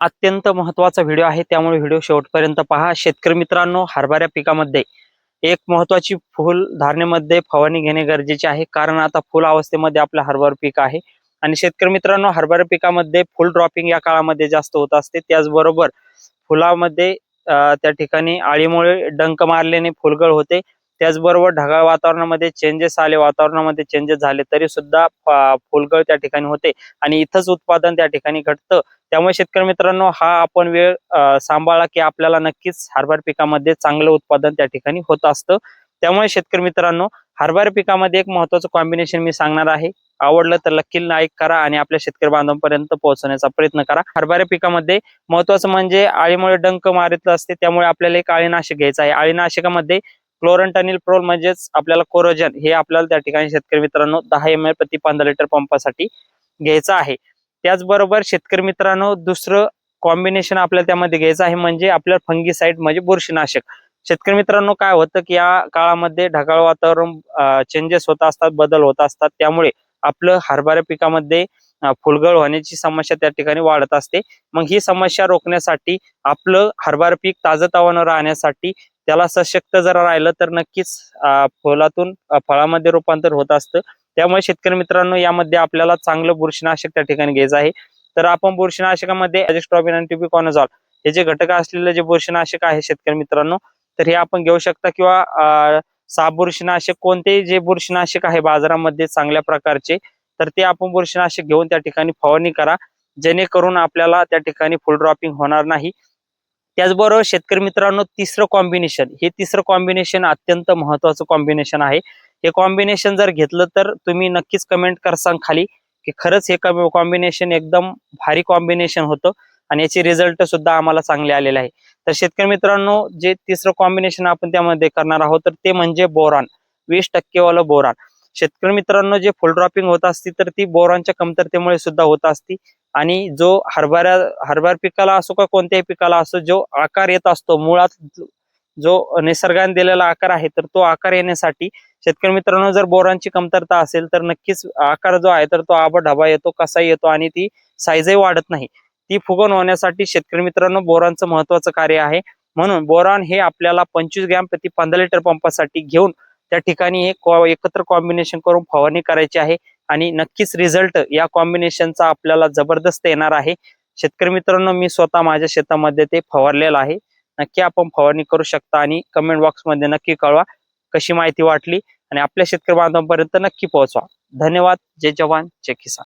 अत्यंत महत्त्वाचा व्हिडिओ आहे, त्यामुळे व्हिडिओ शेवटपर्यंत पहा। शेतकरी मित्रांनो, हरभरा पिकामध्ये एक महत्त्वाची फूल धारणेमध्ये फवारणी घेणे गरजेचे आहे, कारण आता फुल अवस्थेमध्ये आपलं हरभरा पीक आहे। आणि शेतकरी मित्रांनो, हरभरा पिकामध्ये फुल ड्रॉपिंग या काळामध्ये जास्त होत असते। त्याचबरोबर फुलामध्ये त्या ठिकाणी आळीमुळे डंक मारल्याने फुलगळ होते। त्याचबरोबर ढगाळ वातावरणामध्ये चेंजेस आले, वातावरणामध्ये चेंजेस झाले तरी सुद्धा फुलगळ त्या ठिकाणी होते आणि इथंच उत्पादन त्या ठिकाणी घटतं। त्यामुळे शेतकरी मित्रांनो, हा आपण वेळ सांभाळला की आपल्याला नक्कीच हरभरा पिकामध्ये चांगलं उत्पादन त्या ठिकाणी होत असतं। त्यामुळे शेतकरी मित्रांनो, हरभरा पिकामध्ये एक महत्त्वाचं कॉम्बिनेशन मी सांगणार आहे। आवडलं तर नक्की लाईक करा आणि आपल्या शेतकरी बांधवांपर्यंत पोहोचवण्याचा प्रयत्न करा। हरभरा पिकामध्ये महत्त्वाचं म्हणजे आळीमुळे डंक मारत असते, त्यामुळे आपल्याला एक अळीनाशक घ्यायचं आहे। अळीनाशकामध्ये क्लोरंटनिल प्रोल म्हणजेच आपल्याला कोरोजन हे आपल्याला त्या ठिकाणी शेतकरी मित्रांनो 10 ml प्रति 15 लिटर पंपासाठी घ्यायचं आहे। त्याचबरोबर शेतकरी मित्रांनो, दुसरं कॉम्बिनेशन आपल्याला त्यामध्ये घ्यायचं आहे म्हणजे आपल्याला फंगीसाइड म्हणजे बुरशीनाशक। शेतकरी मित्रांनो, काय होतं की या काळामध्ये ढगाळ वातावरण चेंजेस होत असतात, बदल होत असतात, त्यामुळे आपलं हरभरा पिकामध्ये फुलगळ होण्याची समस्या त्या ठिकाणी वाढत असते। मग ही समस्या रोखण्यासाठी आपलं हरभरा पीक ताजंतवानं राहण्यासाठी त्याला सशक्त जर राहिलं तर नक्कीच फुलातून फळामध्ये रूपांतर होत असतं। त्यामुळे शेतकरी मित्रांनो, यामध्ये आपल्याला चांगलं बुरशीनाशक त्या ठिकाणी घ्यायचं आहे। तर आपण बुरशीनाशकामध्ये अझोस्ट्रोबिन आणि ट्युबिकॉनझोल हे जे घटक असलेले जे बुरशीनाशक आहे शेतकरी मित्रांनो, तर हे आपण घेऊ शकता किंवा साप बुरशीनाशक कोणतेही जे बुरशीनाशक आहे बाजारामध्ये चांगल्या प्रकारचे, तर ते आपण बुरशीनाशक घेऊन त्या ठिकाणी फवारणी करा, जेणेकरून आपल्याला त्या ठिकाणी फुल ड्रॉपिंग होणार नाही। त्याचबरोबर शेतकरी मित्रांनो, तिसरं कॉम्बिनेशन अत्यंत महत्त्वाचं कॉम्बिनेशन आहे। हे कॉम्बिनेशन जर घेतलं तर तुम्ही नक्कीच कमेंट करसाल खाली की खरंच हे कॉम्बिनेशन एकदम भारी कॉम्बिनेशन होतं आणि याचे रिझल्ट सुद्धा आम्हाला चांगले आलेले आहे। तर शेतकरी मित्रांनो, जे तिसरं कॉम्बिनेशन आपण त्यामध्ये करणार आहोत तर ते म्हणजे बोरॉन, 20% वालं बोरॉन। शेतकरी मित्रांनो, जे फुल ड्रॉपिंग होत असते तर ती बोरॉनच्या कमतरतेमुळे सुद्धा होत असते। आणि जो हरभरा पिकाला असो का कोणत्याही पिकाला असो, जो आकार येत असतो मुळात, जो निसर्गाने दिलेला आकार आहे, तर तो आकार येण्यासाठी शेतकरी मित्रांनो, जर बोरॉनची कमतरता असेल तर नक्कीच आकार जो आहे तर तो आबा येतो, कसा येतो आणि ती साईजही वाढत नाही। ती फुगवून होण्यासाठी शेतकरी मित्रांनो, बोरॉनचं महत्त्वाचं कार्य आहे। म्हणून बोरॉन हे आपल्याला 25 ग्रॅम प्रति 15 लिटर पंपासाठी घेऊन त्या ठिकाणी एकत्र कॉम्बिनेशन करून फवारणी करायची आहे आणि नक्कीच रिझल्ट या कॉम्बिनेशनचा आपल्याला जबरदस्त येणार आहे। शेतकरी मित्रांनो, मी स्वतः माझ्या शेतामध्ये ते फवारलेलं आहे। नक्की आपण फवारणी करू शकता आणि कमेंट बॉक्समध्ये नक्की कळवा कशी माहिती वाटली आणि आपल्या शेतकरी बांधवांपर्यंत नक्की पोहोचवा। धन्यवाद। जय जवान जय किसान।